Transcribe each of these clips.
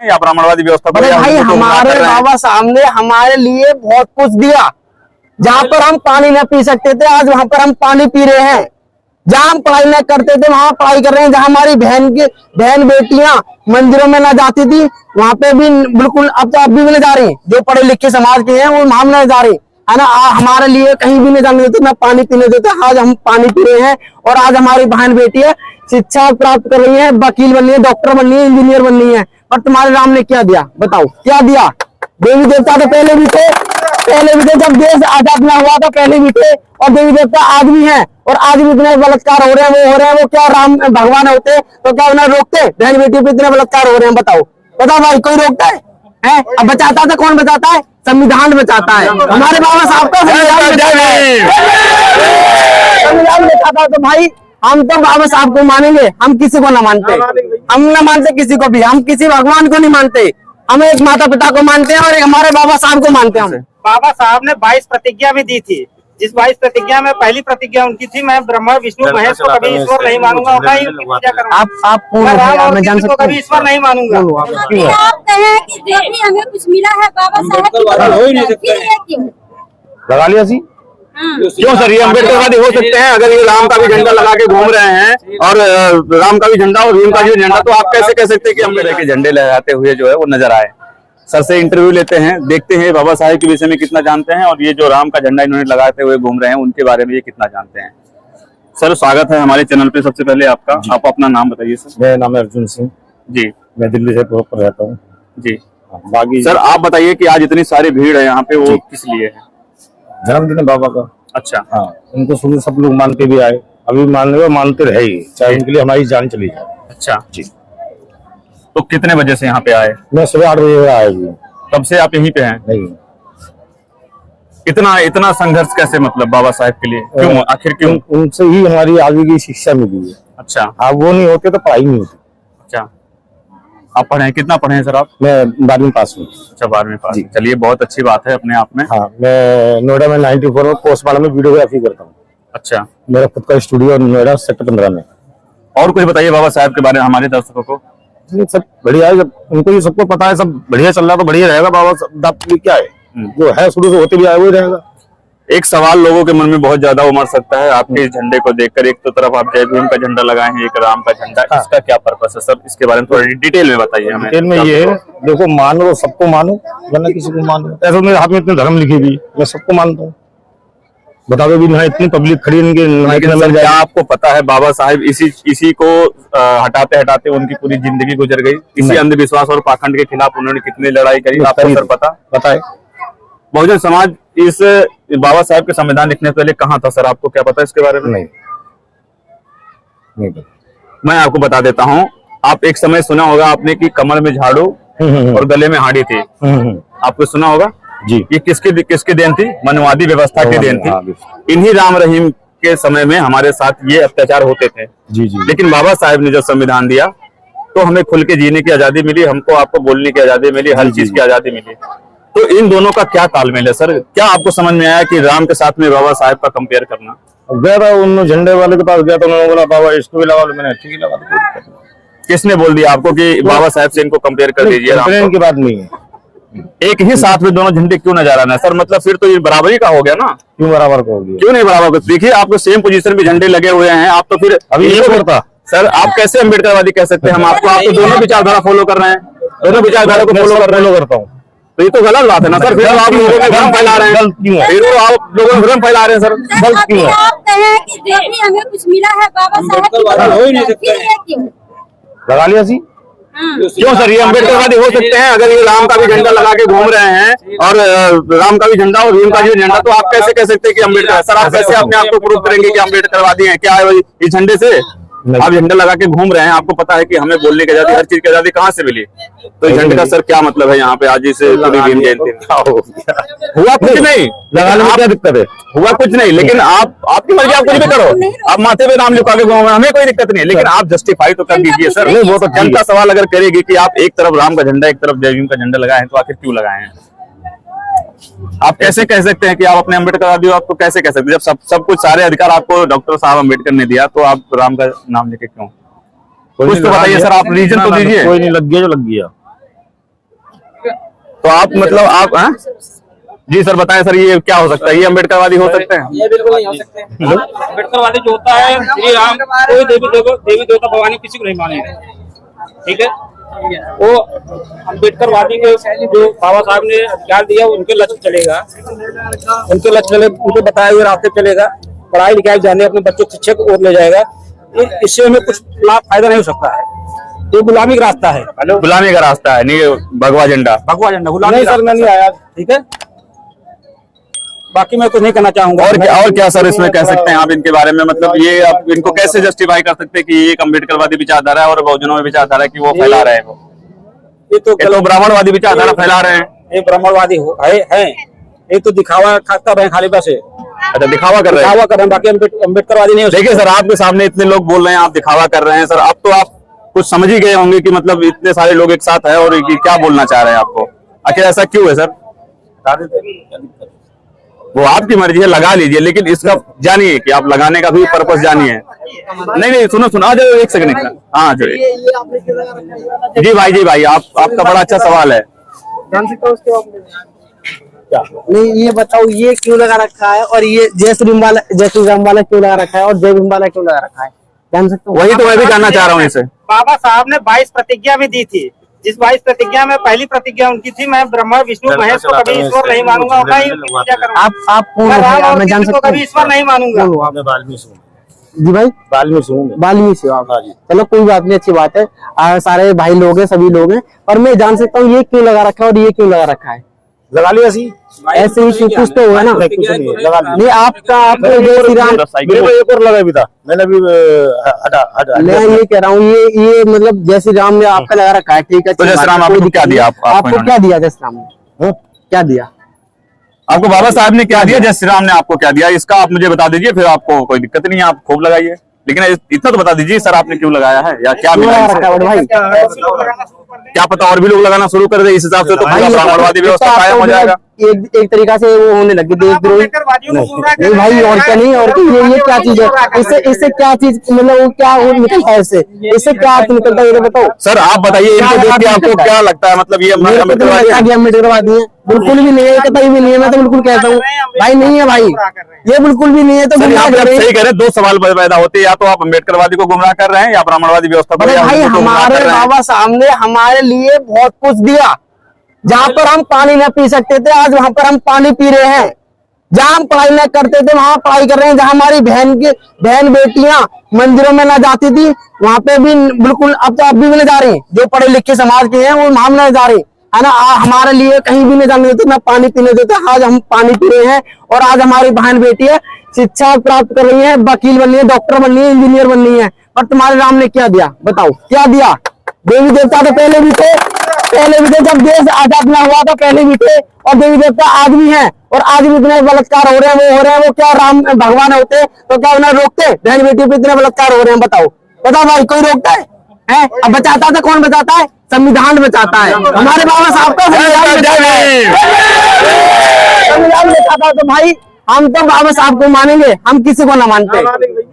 या ब्राह्मणवादी व्यवस्था को? भाई हमारे बाबा साहब ने हमारे लिए बहुत कुछ दिया। जहाँ पर हम पानी न पी सकते थे, आज वहां पर हम पानी पी रहे हैं। जहाँ हम पढ़ाई न करते थे, वहां पढ़ाई कर रहे हैं। जहाँ हमारी बहन बेटियां मंदिरों में न जाती थी, वहां पे भी बिल्कुल अब तो अभी भी नहीं जा रही। जो पढ़े लिखे समाज के हैं वो वहां नहीं जा रही है ना। हमारे लिए कहीं भी नहीं जाने देते, ना पानी पीने देते। आज हम पानी पी रहे हैं और आज हमारी बहन बेटियां शिक्षा प्राप्त कर रही है, वकील बननी है, डॉक्टर बननी है, इंजीनियर बननी है। पर तुम्हारे राम ने क्या दिया बताओ, क्या दिया? देवी देवता तो पहले भी थे, जब देश आजाद ना हुआ था पहले भी थे, और देवी देवता आज भी हैं, और आज भी इतने बलात्कार हो रहे हैं, वो हो रहे हैं। वो क्या राम भगवान होते तो क्या उन्हें रोकते? बहन बेटी पे इतने बलात्कार हो रहे हैं, बताओ भाई, कोई रोकता है? अब बचाता था कौन बचाता है? संविधान बचाता है। हमारे बाबा साहब का संविधान बचाता है। तो भाई हम तो बाबा साहब को मानेंगे, हम किसी को ना मानते, हम ना मानते किसी को भी। हम किसी भगवान को नहीं मानते, हम एक माता पिता को मानते हैं और एक हमारे बाबा साहब को मानते हैं। बाबा साहब ने 22 प्रतिज्ञा भी दी थी, जिस 22 प्रतिज्ञा में पहली प्रतिज्ञा उनकी थी, मैं ब्रह्मा विष्णु महेश को कभी ईश्वर नहीं मानूंगा, और मैं उनकी पूजा करूंगा। आप को कभी ईश्वर नहीं मानूंगा। आप कहें कि जो भी हमें कुछ मिला है बाबा साहब हो ही नहीं सकता। लगा लिया सी क्यों सर? ये अम्बेडकरवादी हो सकते हैं अगर ये राम का भी झंडा लगा के घूम रहे हैं, और राम का भी झंडा और भीम का भी झंडा, तो आप कैसे कह सकते हैं कि अम्बेडकर के झंडे लहराते हुए जो है वो नजर आए? सर से इंटरव्यू लेते हैं, देखते हैं बाबा साहेब के विषय में कितना जानते हैं, और ये जो राम का झंडा इन्होंने लगाते हुए घूम रहे हैं उनके बारे में ये कितना जानते हैं। सर स्वागत है हमारे चैनल पे। सबसे पहले आपका, आप अपना नाम बताइए सर। मेरा नाम है अर्जुन सिंह जी, मैं दिल्ली से प्रॉपर रहता हूँ जी। बाकी सर आप बताइए कि आज इतनी सारी भीड़ है यहाँ पे, वो किस लिए है? जन्मदिन है बाबा का। अच्छा। हाँ, उनको शुरू सब लोग मानते भी आए, अभी मानते रहेगी, चाहे उनके लिए हमारी जान चली जाए। अच्छा जी। तो कितने बजे से यहाँ पे आए? मैं सुबह 8 बजे आया जी। तब से आप यहीं पे हैं? नहीं, इतना संघर्ष कैसे, मतलब बाबा साहब के लिए क्यों, आखिर क्यों? उनसे ही हमारी आगे की शिक्षा मिली है। अच्छा। आप वो नहीं होते तो पढ़ाई नहीं होती। अच्छा, आप पढ़े हैं? कितना पढ़े हैं सर आप? मैं 12वीं पास हूँ। अच्छा, 12वीं पास। चलिए बहुत अच्छी बात है अपने आप में। हाँ, मैं नोएडा में 94 में पोस्टमार्टम में वीडियोग्राफी करता हूँ। अच्छा, मेरा खुद का स्टूडियो नोएडा सेक्टर 15 में। और कुछ बताइए बाबा साहब के बारे में हमारे दर्शकों को। सब बढ़िया है, जब उनको ये सबको पता है, सब बढ़िया चल रहा तो बढ़िया रहेगा। बाबा साहब क्या है, जो है शुरू से होते भी आए वही रहेगा। एक सवाल लोगों के मन में बहुत ज्यादा उमड़ सकता है आपके इस झंडे को देखकर। एक तो तरफ आप जय भीम का झंडा लगाए हैं, एक राम का झंडा, इसका क्या पर्पस है सर? इसके बारे में थोड़ी डिटेल में बताइए हमें। डिटेल में ये है, देखो मानो सबको मानो, वरना किसी को मानो। ऐसा मेरे हाथ में इतने धर्म लिखे भी, मैं सबको मानता हूँ। बता दो भी ना, इतनी पब्लिक खड़ी इनके। क्या आपको पता है बाबा साहब इसी को हटाते हटाते उनकी पूरी जिंदगी गुजर गई? इसी अंधविश्वास और पाखंड के खिलाफ उन्होंने कितनी लड़ाई करी, आपको सर पता है? बहुजन समाज इस बाबा साहब के संविधान लिखने से पहले कहाँ था सर? आपको क्या पता है इसके बारे में? नहीं। मैं आपको बता देता हूँ। आप एक समय सुना होगा आपने कि कमर में झाड़ू और गले में हाड़ी थी। आपको सुना होगा जी। ये किसकी देन थी? मनवादी व्यवस्था की देन थी। इन्हीं राम रहीम के समय में हमारे साथ ये अत्याचार होते थे। जी जी। लेकिन बाबा साहब ने जब संविधान दिया तो हमें खुल के जीने की आजादी मिली, हमको आपको बोलने की आजादी मिली, हर चीज की आजादी मिली। तो इन दोनों का क्या तालमेल है सर? क्या आपको समझ में आया कि राम के साथ में बाबा साहब का कंपेयर करना? गया था उन झंडे वाले के पास, गया तो उन्होंने बोला बाबा इसको भी लगा लो, मैंने ठीक ही लगा दिया। किसने बोल दिया आपको कि बाबा साहब से इनको कंपेयर कर दीजिए? राम की बात नहीं है। एक ही साथ में दोनों झंडे क्यों नजर आना है सर? मतलब फिर तो ये बराबरी का हो गया ना? क्यों बराबर का हो गया? क्यों नहीं बराबर? देखिए आपको सेम पोजीशन भी झंडे लगे हुए हैं, आप तो फिर अभी ये करता सर। आप कैसे अम्बेडकरवादी कह सकते हैं? हम आपको, आप तो दोनों विचारधारा फॉलो कर रहे हैं, दोनों विचारधारा को फॉलो करता हूँ। तो ये तो गलत बात है ना सर? फिर आप लोगों में भ्रम फैला रहे हैं। फिर तो आप लोगों में भ्रम फैला रहे हैं सर। गलत क्यों है? आप कहें कि जो भी हमें कुछ मिला है बाबा साहब हो ही नहीं सकता। लगा लिया सी क्यों सर? ये अम्बेडकरवादी हो सकते हैं अगर ये राम का भी झंडा लगा के घूम रहे हैं, और राम का भी झंडा और भीम का भी झंडा, तो आप कैसे कह सकते हैं कि अम्बेडकर? सर आप कैसे अपने आप को प्रूव करेंगे कि अम्बेडकरवादी हैं? क्या है इस झंडे से? आप झंडा लगा के घूम रहे हैं, आपको पता है कि हमें बोलने की आजादी, हर चीज की आजादी कहाँ से मिली? तो इस झंडे का सर क्या मतलब है यहाँ पे आज इस पूरी भीम जयंती? हुआ कुछ नहीं, लगाने में क्या दिक्कत है? हुआ कुछ नहीं, लेकिन आपकी मर्जी, आप कुछ भी करो, आप माथे पे नाम लिखा के घूम, हमें कोई दिक्कत नहीं है, लेकिन आप जस्टिफाई तो कर दीजिए सर। वो तो जनता सवाल अगर करेगी कि आप एक तरफ राम का झंडा एक तरफ जय भीम का झंडा लगाए हैं, तो आखिर क्यों लगाए हैं? आप कैसे कह सकते हैं कि आप अपने अम्बेडकरवादी हो? आपको कैसे कह सकते हैं जब सब कुछ सारे अधिकार आपको डॉक्टर साहब अम्बेडकर ने दिया, तो आप राम का नाम लेके क्यों? कुछ तो बताइए सर, आप रीजन तो दीजिए। कोई नहीं, लग गया जो लग गया। तो आप मतलब आप हैं? जी सर बताएं सर, ये क्या हो सकता है? ये अम्बेडकरवादी हो सकते हैं? ये बिल्कुल नहीं हो सकते। अम्बेडकरवादी जो होता है, श्री राम कोई देवी देवता भगवान किसी को नहीं मानेंगे, ठीक है। वो अम्बेडकरवादी के जो बाबा साहब ने अधिकार दिया उनके लक्ष्य चलेगा, उनके बताए हुए रास्ते चलेगा, पढ़ाई लिखाई जाने अपने बच्चों शिक्षा को ओर ले जाएगा। इससे हमें कुछ लाभ फायदा नहीं हो सकता है। ये गुलामी का रास्ता है, गुलामी का रास्ता है, नहीं भगवा झंडा गुलामी सर मैं नहीं आया, ठीक है। बाकी मैं कुछ नहीं कहना चाहूंगा। और क्या सर इसमें कह सकते हैं आप इनके बारे में? मतलब ये आप इनको कैसे जस्टिफाई कर सकते हैं कि ये एक अम्बेडकरवादी विचारधारा है और बहुजनों में विचारधारा है कि वो फैला रहे हैं? वो ये तो ब्राह्मणवादी विचारधारा फैला रहे हैं। ये ब्राह्मणवादी है, ये तो दिखावा खाता है खाली बस। अच्छा, दिखावा कर रहे हैं, बाकी अम्बेडकरवादी नहीं हो। देखिए सर, आपके सामने इतने लोग बोल रहे हैं, आप दिखावा कर रहे हैं सर। अब तो आप कुछ समझ ही गए होंगे कि मतलब इतने सारे लोग एक साथ है और क्या बोलना चाह रहे हैं आपको। आखिर ऐसा क्यों है सर? वो आपकी मर्जी है, लगा लीजिए, लेकिन इसका जानिए कि आप लगाने का भी पर्पस जानिए। नहीं सुनो आ जाओ एक सेकंड। हाँ जुड़िए जी भाई आपका बड़ा अच्छा सवाल है। नहीं ये बताओ, ये क्यों लगा रखा है और ये जय श्री राम वाला क्यों लगा रखा है और जय भीम वाला क्यों लगा रखा है, जान सकते हो? वही तो मैं भी जानना चाह रहा हूँ इसे। बाबा साहब ने 22 प्रतिज्ञा भी दी थी, जिस 22 प्रतिज्ञा में पहली प्रतिज्ञा उनकी थी, मैं ब्रह्मा विष्णु महेश को कभी ईश्वर नहीं मानूंगा, पूजा करूंगा। आप कौन है? मैं जान सकता हूँ? कभी ईश्वर नहीं मानूंगा। जी भाई वाल्मीकि से आप? चलो कोई बात नहीं, अच्छी बात है। सारे भाई लोग हैं, सभी लोग हैं, और मैं जान सकता हूँ ये क्यों लगा रखा है और ये क्यों लगा रखा है? लगा लिया ऐसे ही कुछ तो होगा ना। नहीं आपका आपने जय श्री राम एक और लगा भी था, मैंने अभी हटा। मैं ये कह रहा हूँ, ये मतलब जय श्री राम ने आपका लगा रखा है, ठीक है। तो जय श्री राम आपको क्या दिया? आपको क्या दिया जय श्री राम ने? क्या दिया आपको? बाबा साहब ने क्या दिया? जय श्री राम ने आपको क्या दिया? इसका आप मुझे बता दीजिए, फिर आपको कोई दिक्कत नहीं है, आप खूब लगाइए। लेकिन इतना तो बता दीजिए सर, आपने क्यों लगाया है या क्या मिला है भाई? क्या पता और भी लोग लगाना शुरू कर दे, इस हिसाब से तो ब्राह्मणवादी व्यवस्था कायम हो जाएगा। एक तरीका से वो होने लगे देशद्रोही। नहीं भाई, और क्या नहीं, और ये क्या चीज है? इससे क्या चीज मतलब वो क्या निकलता है? इससे क्या अर्थ निकलता है ये बताओ सर। आप बताइए, इनको देख के आपको क्या लगता है? मतलब ये अम्बेडकरवादी है? बिल्कुल भी नहीं है, कतई भी नहीं है। मैं तो बिल्कुल कहता हूँ भाई नहीं है भाई, ये बिल्कुल भी नहीं है। तो सही कह रहे हैं, दो सवाल पैदा होते हैं, या तो आप अम्बेडकरवादी को गुमराह कर रहे हैं या ब्राह्मणवादी व्यवस्था को। भाई हमारे बाबा साहब ने हमारे लिए बहुत कुछ दिया। जहाँ पर हम पानी न पी सकते थे, आज वहां पर हम पानी पी रहे हैं। जहाँ हम पढ़ाई न करते थे, वहां पढ़ाई कर रहे हैं। जहाँ हमारी बहन बेटियां मंदिरों में न जाती थी, वहां पे भी बिल्कुल अब तो भी न जा रही। जो पढ़े लिखे समाज के हैं वो हम न जा रही है ना। हमारे लिए कहीं भी नहीं जाने देते, न पानी पीने देते। आज हम पानी पी रहे हैं और आज हमारी बहन बेटियां शिक्षा प्राप्त कर रही है, वकील बन रही है, डॉक्टर बन रही है, इंजीनियर बन रही है। पर तुम्हारे राम ने क्या दिया बताओ? क्या दिया? देवी देवता तो पहले भी थे, जब देश आजाद न हुआ तो पहले भी थे, और देवी देवता आज भी हैं, और आज भी इतने बलात्कार हो रहे हैं। वो क्या राम भगवान होते तो क्या उन्हें रोकते? बहन बेटी पे इतने बलात्कार हो रहे हैं, बताओ भाई, कोई रोकता है? अब बचाता था कौन? बचाता है संविधान बचाता है। हमारे बाबा साहब का संविधान बचाता। तो भाई हम तो बाबा साहब को मानेंगे, हम किसी को ना मानते,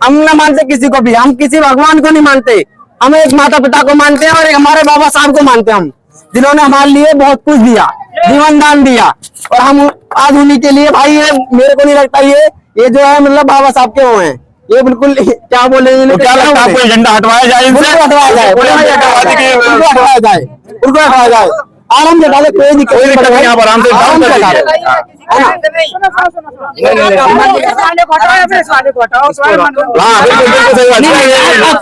हम ना मानते किसी को भी, हम किसी भगवान को नहीं मानते। हम एक माता पिता को मानते हैं और एक हमारे बाबा साहब को मानते हैं, हम जिन्होंने हमारे लिए बहुत कुछ दिया, जीवन दान दिया। और हम आज उन्हीं के लिए भाई, ये मेरे को नहीं लगता ये जो है मतलब बाबा साहब के वो हैं, ये बिल्कुल क्या बोलेंगे? तो क्या लगता है आपको एजेंडा हटवाया जाए इनसे? हटवाया जाए, उनको हटवाया जाए, आराम से डाले, कोई दिक्कत नहीं। आप आराम से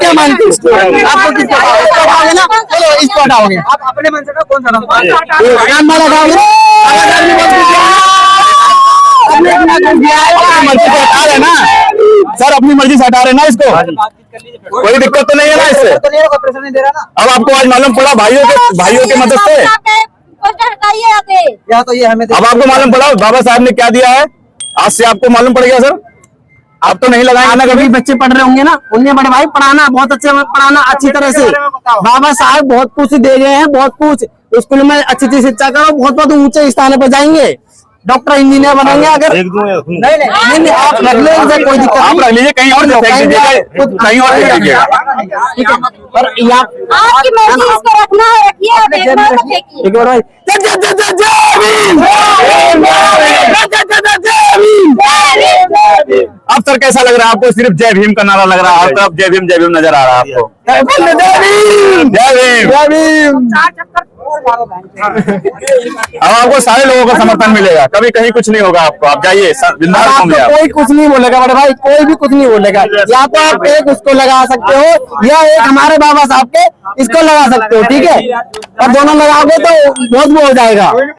क्या मानते आपको किसको हटाओगे? आप अपने मन से कौन सा ना सर? अपनी मर्जी से हटा रहे ना इसको, कोई दिक्कत तो नहीं है ना इससे? अब आपको आज मालूम पड़ा भाइयों के मदद से, या तो ये हमें अब आपको मालूम पड़ा बाबा साहब ने क्या दिया है। आज से आपको मालूम पड़ गया सर। आप तो नहीं लगाएंगे ना? कभी बच्चे पढ़ रहे होंगे ना, उन्हें बड़े भाई पढ़ाना बहुत पढ़ाना अच्छी तरह से। बाबा साहब बहुत कुछ दे गए हैं, बहुत कुछ। स्कूल में अच्छी शिक्षा करो, बहुत ऊंचे स्थान पर जाएंगे, डॉक्टर इंजीनियर बनेंगे। अगर नहीं आप रख लीजिए, कोई दिक्कत नहीं, आप रख लीजिए, कहीं और कहीं और आपकी मर्जी, इसको रखना है रखिए, देखना है तो देखिए। भाई अब सर कैसा लग रहा है आपको? सिर्फ जय भीम का नारा लग रहा है, हर तरफ जय भीम नजर आ रहा है आपको। जय भीम जय भीम। अब आपको सारे लोगों का समर्थन मिलेगा, कभी कहीं कुछ नहीं होगा आपको। आप जाइए आपको कोई कुछ नहीं बोलेगा बड़े भाई, कोई भी कुछ नहीं बोलेगा। या तो आप एक उसको लगा सकते हो या एक हमारे बाबा साहब के इसको लगा सकते हो, ठीक है। और दोनों लगाओगे तो बहुत वो हो जाएगा।